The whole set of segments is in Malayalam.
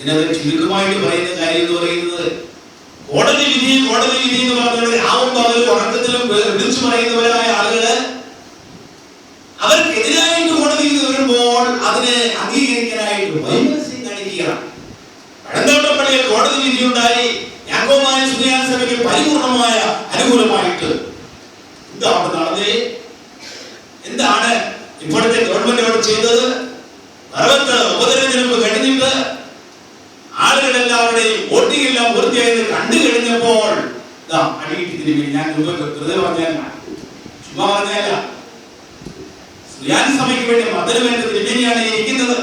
ഇതിനകത്ത് ചുരുക്കമായിട്ട് പറയുന്ന കാര്യം എന്ന് പറയുന്നത്, കോടതി വിധി എന്ന് പറഞ്ഞാൽ രാവും പകലും ഉറക്കത്തിലും വിളിച്ചു പറയുന്നവരായ ആളുകള് അവർക്കെതിരായിട്ട് കോടതി വിധി വരുമ്പോൾ അതിനെ അംഗീകരിക്കാനായിട്ട് വൈമനസ്യം കാണിക്കുകയാണ്. പഴന്തോട്ടപ്പള്ളിയിൽ കോടതി വിധി ഉണ്ടായി, യാക്കോബായ സുറിയാനി സഭയ്ക്ക് പരിപൂർണമായ അനുകൂലമായിട്ട്. എന്താണ് നടന്നത്? എന്താണ് ഇപ്പോഴത്തെ ഗവൺമെന്റ് അവിടെ ചെയ്തത്? ഉപതെരഞ്ഞെടുപ്പ് കഴിഞ്ഞിട്ട് ആളുകളെല്ലാവരുടെയും വോട്ടിംഗ് എല്ലാം പൂർത്തിയായത് കണ്ടു കഴിഞ്ഞപ്പോൾ അടിയിട്ട് തിരുമ്പി. ഞാൻ വെറുതെ പറഞ്ഞല്ല, ചുമ്മാ പറഞ്ഞല്ല. സുറിയാനി സഭയ്ക്ക് വേണ്ടി മതത്തിന് വേണ്ടി തിരുമേനിയാണ് ഇരിക്കുന്നത്.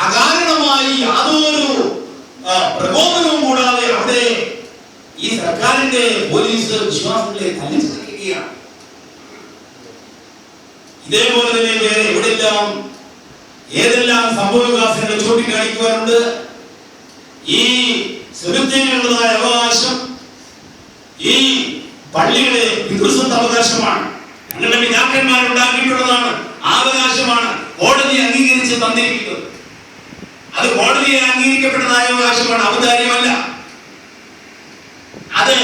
അകാരണമായി യാതൊരു പ്രകോപനവും കൂടാതെ അവിടെ ഈ സർക്കാരിന്റെ പോലീസ് വിശ്വാസങ്ങളെ തല്ലിച്ചതയ്ക്കുകയാണ്. ഇതേപോലെ തന്നെ വേറെ എവിടെല്ലാം ഏതെല്ലാം സംഭവവികാസങ്ങൾ ചൂണ്ടിക്കാണിക്കുവാനുണ്ട്. ഈ സെമിത്തേരികളുടേതായ അവകാശം ഈ പള്ളിയുടെ പിതൃസ്വത്ത് അവകാശമാണ്, ഞങ്ങളുടെ പിതാക്കന്മാരുണ്ടാക്കിയിട്ടുള്ളതാണ്, അവകാശമാണ് കോടതി അംഗീകരിച്ച് തന്നിരിക്കുന്നത്. അത് കോടതിയെ അംഗീകരിക്കപ്പെട്ടതായ അവകാശമാണ്, ഔദാര്യമല്ല. അത്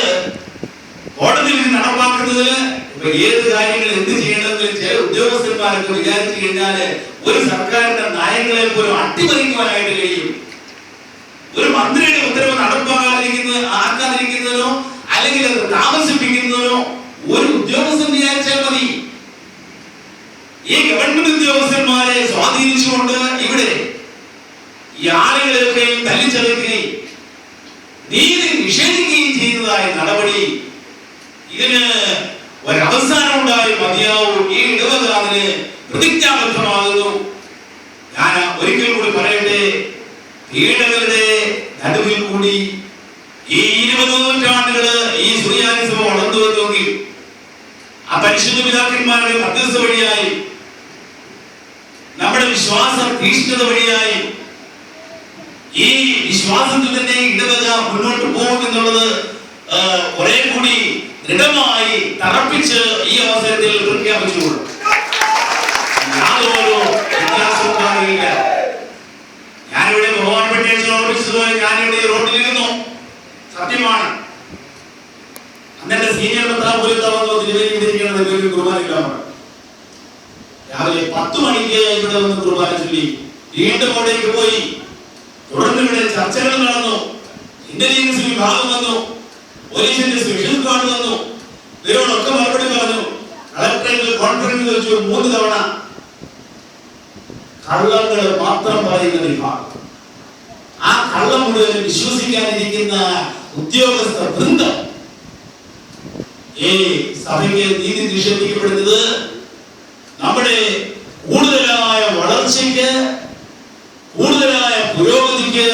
കോടതിയിൽ നടപ്പാക്കുന്നതിന് ഏത് കാര്യങ്ങൾ എന്ത് ചെയ്യണമെന്ന് ചില ഉദ്യോഗസ്ഥന്മാരൊക്കെ വിചാരിച്ചു കഴിഞ്ഞാല് ഒരു സർക്കാരിന്റെ നയങ്ങളെ പോലും അട്ടിമറിക്കുവാനായിട്ട് കഴിയും. ഒരു മന്ത്രിയുടെ ഉത്തരവ് ആക്കാതിരിക്കുന്നതിനോ അല്ലെങ്കിൽ അത് താമസിപ്പിക്കുന്നതിനോ ഒരു ഉദ്യോഗസ്ഥൻ വിചാരിച്ചാൽ മതി. ഈ ഗവൺമെന്റ് ഉദ്യോഗസ്ഥന്മാരെ സ്വാധീനിച്ചുകൊണ്ട് ഇവിടെ ഈ ആളുകളെയൊക്കെയും തല്ലിച്ചതയ്ക്കുകയും നീതി നിഷേധിക്കുകയും ചെയ്യുന്നതായ നടപടി, ഇതിന് ഒരവസാനം ഉണ്ടായി മതിയാവും. ഈ ഇടവക അതിന് പ്രതിജ്ഞാബദ്ധമാകുന്നു. ഞാൻ ഒരിക്കൽ കൂടി പറയട്ടെ, പീഡകളുടെ നടുവിൽ കൂടി ഈ 20 നൂറ്റാണ്ടുകള് ഈ സുറിയാനി സഭ വളർന്നു വന്നുവെങ്കിൽ ആ പരിശുദ്ധ പിതാക്കന്മാരുടെ മധ്യസ്ഥ വഴിയായി നമ്മുടെ വിശ്വാസ തീഷ്ണത വഴിയായി ഈ വിശ്വാസത്തിൽ തന്നെ ഇടവക മുന്നോട്ട് പോകുമെന്നുള്ളത് കുറെ കൂടി ദൃഢമായി തറപ്പിച്ച് ഈ അവസരത്തിൽ പ്രഖ്യാപിച്ചുകൊള്ളു. യാതൊരു വ്യത്യാസവും ഉണ്ടാകില്ല. ഞാനിവിടെ ബഹുമാനപ്പെട്ട ഓർമ്മിച്ചതുപോലെ ഞാനിവിടെ റോഡിലിരുന്നു, സത്യമാണ്. അന്നെ സീനിയർ മെത്രാപ്പോലീത്ത തിരുവേദിയിരിക്കണമെന്ന് കുർബാനയിലാണ്. രാവിലെ 10 മണിക്ക് ഇവിടെ വന്ന് കുർബാന ചൊല്ലി വീണ്ടും അവിടേക്ക് പോയി. തുടർന്ന് ഇവിടെ ചർച്ചകൾ നടന്നു, ഇന്റലിജൻസ് വിഭാഗം വന്നു, പോലീസിന്റെ സ്പെഷ്യൽ സ്ക്വാഡ് വന്നു, ഇവരോടൊക്കെ മറുപടി പറഞ്ഞു. കളക്ടറേറ്റിൽ കോൺഫറൻസ് വെച്ചു 3 തവണ. കള്ളങ്ങൾ മാത്രം പറയുന്ന വിഭാഗം, ആ കള്ളം മുഴുവൻ വിശ്വസിക്കാനിരിക്കുന്ന ഉദ്യോഗസ്ഥ വൃന്ദം ഈ സഭയ്ക്ക് നീതി നിഷേധിക്കപ്പെടുന്നത് നമ്മുടെ കൂടുതലായ വളർച്ചയ്ക്ക്, കൂടുതലായ പുരോഗതിക്ക്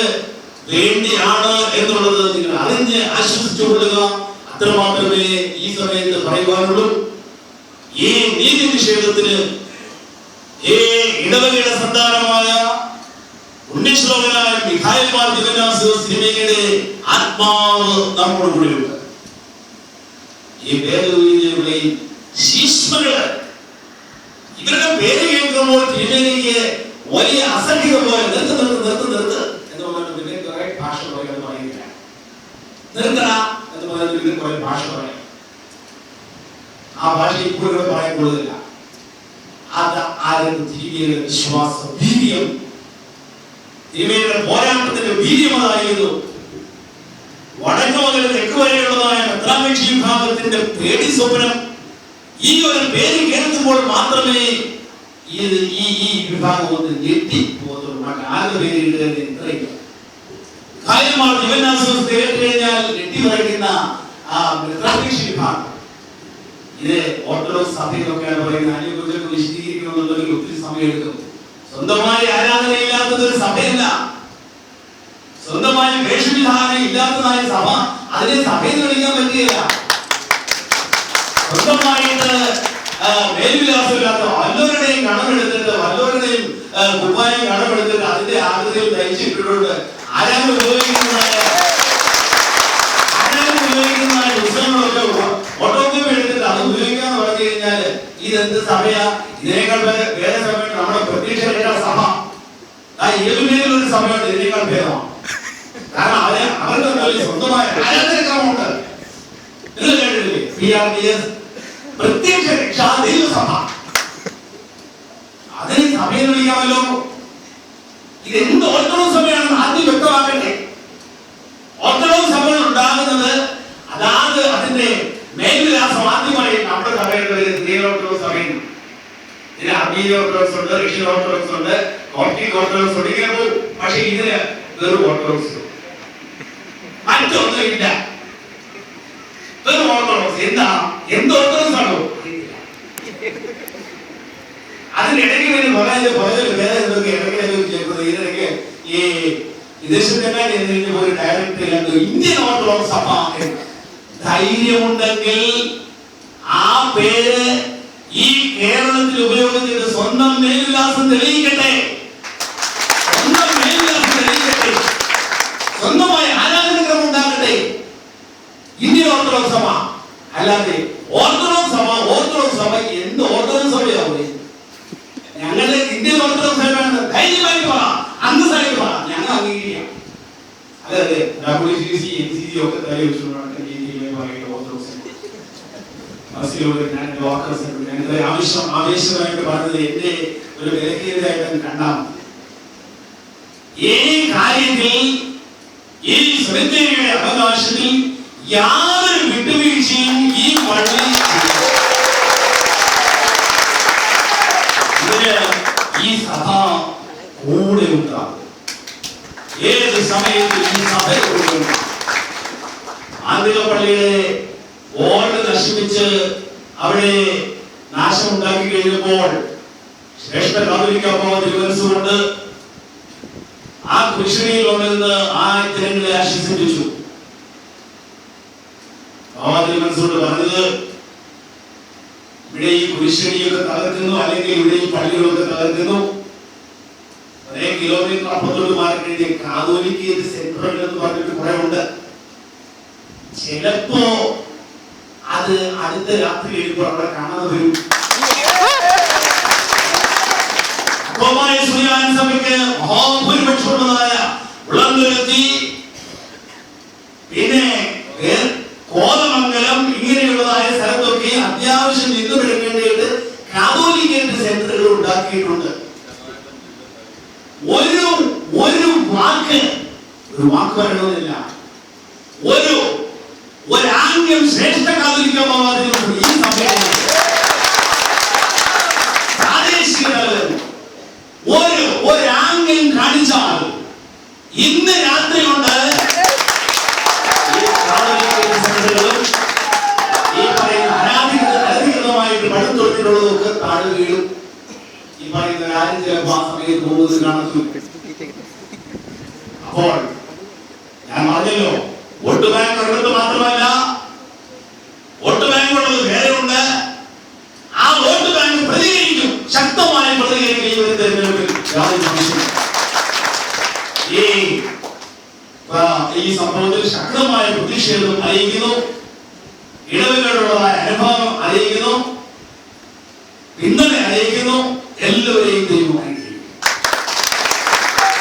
വേണ്ടിയാണ് എന്നുള്ളത് നിങ്ങൾ അറിഞ്ഞ് ആശ്വസിച്ചുകൊള്ളുക. അത്രമാത്രമേ ഈ സമയത്ത് പറയുവാനുള്ളൂ. ഈ നീതി നിഷേധത്തിന് ഈ ഇടവകയുടെ സന്താനമായ ഉണ്ണിശ്ലോകനായ മിഖായേൽ മാർ ദിവനാസ് സിനിമയുടെ ആത്മാവ് നമ്മുടെ കൂടെയുണ്ട്. ഈ വേദവിദ്യകളുടെയും ശീഷ്മകള് ഇവരുടെ പേര് കേൾക്കുമ്പോൾ തിരുമേനിക്ക് വലിയ അസംഖ്യ പോലെ നിർത്ത് എന്ന് പറഞ്ഞിട്ട് കുറെ ഭാഷ പറയുന്നത് പറയുന്നില്ല. നിർത്തണ എന്ന് പറഞ്ഞിട്ട് കുറെ ഭാഷ പറയും. ആ ഭാഷ ഇപ്പോഴും പറയാൻ കൊള്ളുന്നില്ല. അത് ആരും തിരുമേനിയുടെ വിശ്വാസ വീര്യം, തിരുമേനിയുടെ പോരാട്ടത്തിന്റെ വീര്യമതായിരുന്നു. വടക്ക് മുതൽ തെക്ക് വരെയുള്ളതായ മെത്രാപേക്ഷി വിഭാഗത്തിന്റെ പേടി സ്വപ്നം ഈ ഒരു പേര് കേൾക്കുമ്പോൾ മാത്രമേ ഈ വിഭാഗം ഒന്ന് ഞെട്ടിപ്പോകുള്ളൂ. മറ്റാരുടെ പേര് കാര്യമാർ ദിവനാസം കേട്ടുകഴിഞ്ഞാൽ ഞെട്ടിവരയ്ക്കുന്ന ആ മെത്രാപേക്ഷി വിഭാഗം. ഇത് ഓർത്തഡോക്സ് സഭയിലൊക്കെയാണ് പറയുന്നത്. അതിനെക്കുറിച്ചൊക്കെ വിശദീകരിക്കണമെന്നുണ്ടെങ്കിൽ ഒത്തിരി സമയം എടുക്കും. സ്വന്തമായി ആരാധനയില്ലാത്തത് ഒരു സഭയല്ല, സ്വന്തമായി വേഷവിധാനം ഇല്ലാത്തതായ സഭ, അതിനെ സഭയിൽ കളിക്കാൻ പറ്റുകയില്ല. സ്വന്തമായിട്ട് മേൽവിലാസമില്ലാത്ത വല്ലവരുടെയും കടമെടുത്തിട്ട്, വല്ലവരുടെയും കുപ്പായം കടമെടുത്തിട്ട് അതിന്റെ ആകൃതിയിൽ തയ്ച്ചിട്ടുണ്ട് ആരാധന ഉപയോഗിക്കുന്നതായ പുസ്തകങ്ങളൊക്കെ ഓട്ടോകോപ്പി എടുത്തിട്ട് അത് ഉപയോഗിക്കാന്ന് പറഞ്ഞു കഴിഞ്ഞാല് ഇതെന്ത് സഭയാ? ഇതിനേക്കാൾ വേറെ സഭ നമ്മുടെ പ്രത്യക്ഷ സഭ. ഏതുമേലും ഒരു ഉണ്ടാക്കിയ പ്രത്യക്ഷ രക്ഷാ ദൈവസഭ. അതിന് സഭയെ വിളിക്കാമല്ലോ. ഇതെന്ത് ഓർത്തഡോക്സ് സഭയാണെന്ന് ആദ്യം വ്യക്തമാക്കട്ടെ. ഓർത്തഡോക്സ് സഭകൾ ഉണ്ടാകുന്നത് അതാത് അതിന്റെ മേൽവിലാസം ആദ്യമായി നമ്മുടെ സഭയുടെ ഗ്രീക്ക് ഓർത്തഡോക്സ് സഭയുണ്ട്, ഇതിന് അർമീനിയൻ ഓർത്തഡോക്സ് ഉണ്ട്, റഷ്യൻ ഓർത്തഡോക്സ് ഉണ്ട്, കോപ്റ്റിക് ഓർത്തഡോക്സ് ഉണ്ട്, ഇങ്ങനെ പോകും. പക്ഷെ ഇതിന് വെറും ഓർത്തഡോക്സ്, മറ്റൊന്നും ഇല്ല. വെറും ഓർത്തഡോക്സ്. എന്താ എന്ത് ഓർത്തഡോക്സ് ആണോ? അതിനിടയ്ക്ക് വേണ്ടി ഇതിനിടയ്ക്ക് ഈ വിദേശത്തെല്ലാം ഒരു ഡയറക്ടർ ഇല്ലാത്ത ഇന്ത്യൻ ഓർത്തഡോക്സ് സഭ. ധൈര്യമുണ്ടെങ്കിൽ ആ പേര് ഈ കേരളത്തിൽ ഉപയോഗിച്ചിട്ട് സ്വന്തം മേൽവിലാസം തെളിയിക്കട്ടെ, സ്വന്തം മേൽവിലാസം തെളിയിക്കട്ടെ, സ്വന്തമായ ആരാധനക്രമം ഉണ്ടാക്കട്ടെ. ഇന്ത്യൻ ഓർത്തഡോക്സ് സഭ അല്ലാതെ ഓർത്തഡോക്സ് സഭ എന്ത് ഓർത്തഡോക്സ് സഭയാവും? ഞങ്ങളുടെ ഇന്ത്യൻ ഓർത്തഡോക്സ് സഭയാണ്. ധൈര്യമായിട്ട് പറ, അന്തസ്സായിട്ട് പറ, ഞങ്ങൾ അംഗീകരിക്കാം. അതെ WCC NCC ഒക്കെ തലയിൽ വെച്ചുകൊണ്ടാണ് ആവേശമായിട്ട് പറഞ്ഞത് എന്റെ ഒരു വിലക്കേറിയതായിട്ട് കണ്ടാൽ ഈ കാര്യത്തിൽ ഈ സെമിത്തേരിയുടെ അവകാശത്തിൽ യാതൊരു വിട്ടുവീഴ്ചയും ഈ പള്ളി ഈ സഭ കൂടെ ഉണ്ടാകും. ഏത് സമയത്തും ഈ സഭയോട് ആന്തിക പള്ളിയുടെ ഓർഡ് നശിപ്പിച്ച് അവിടെ നാശമുണ്ടാക്കി കഴിഞ്ഞപ്പോൾ ശ്രേഷ്ഠ കാതോലിക്ക ബാവ തിരുമനസ്സുകൊണ്ട് ആ കുരിശടിയിൽ വന്നിരുന്ന് ആ ജനങ്ങളെ ആശ്വസിപ്പിച്ചു. ബാവ തിരുമനസ്സുകൊണ്ട് പറഞ്ഞത്, ഇവിടെ ഈ കുരിശടിയൊക്കെ തകർക്കുന്നു, അല്ലെങ്കിൽ ഇവിടെ ഈ പള്ളികളൊക്കെ തകർക്കുന്നു, ഒരേ കിലോമീറ്റർ അപ്പുറത്തോട്ട് മാറി കഴിഞ്ഞാൽ കാതോലിക്ക സെന്റർ എന്ന് പറഞ്ഞിട്ട് കുറെ ഉണ്ട്. ചിലപ്പോ അത് അടുത്ത രാത്രി കഴിയുമ്പോൾ അവിടെ കാണാതെ വരും. സഭയ്ക്ക് മഹാഭൂരിപക്ഷമുള്ളതായ ഉളന്തുരുത്തി, പിന്നെ കോതമംഗലം, ഇങ്ങനെയുള്ളതായ സ്ഥലത്തൊക്കെ അത്യാവശ്യം നിന്നുപിടിക്കേണ്ടിയിട്ട് കാതോലിക്കന്റെ സെന്ററുകൾ ഉണ്ടാക്കിയിട്ടുണ്ട്. ഒരു വാക്ക് പറയണമെന്നില്ല, ഒരാംഗ്യം ശ്രേഷ്ഠ കാതോലിക്ക ബാവാദികളുണ്ട് ഈ സഭയിൽ. പ്രാദേശിക ഒരാംഗ്യം കാണിച്ചാൽ ഇന്ന് രാത്രി കൊണ്ട് ഈ പറയുന്ന അനധികൃതമായിട്ട് പടുത്തുറത്തിലുള്ളതൊക്കെ താഴെ വീഴും. ഈ പറയുന്ന ആരും ചിലപ്പോൾ ആ സമയത്ത് പോകുന്നത് കാണുന്നു. അപ്പോൾ ഞാൻ പറഞ്ഞല്ലോ, വോട്ട് ബാങ്ക് ഉള്ളത് മാത്രമല്ല, വോട്ട് ബാങ്ക് ഉള്ളത് വേറെയുണ്ട്. ആ വോട്ട് ബാങ്ക് പ്രതികരിക്കും, ശക്തമായി പ്രതികരിക്കും. ഈ തെരഞ്ഞെടുപ്പിൽ ഈ സംഭവത്തിൽ ശക്തമായ പ്രതിഷേധം അറിയിക്കുന്നു, ഇടവുകളുള്ളതായ അനുഭവം അറിയിക്കുന്നു, പിന്തുണ അറിയിക്കുന്നു. എല്ലാവരെയും ദൈവം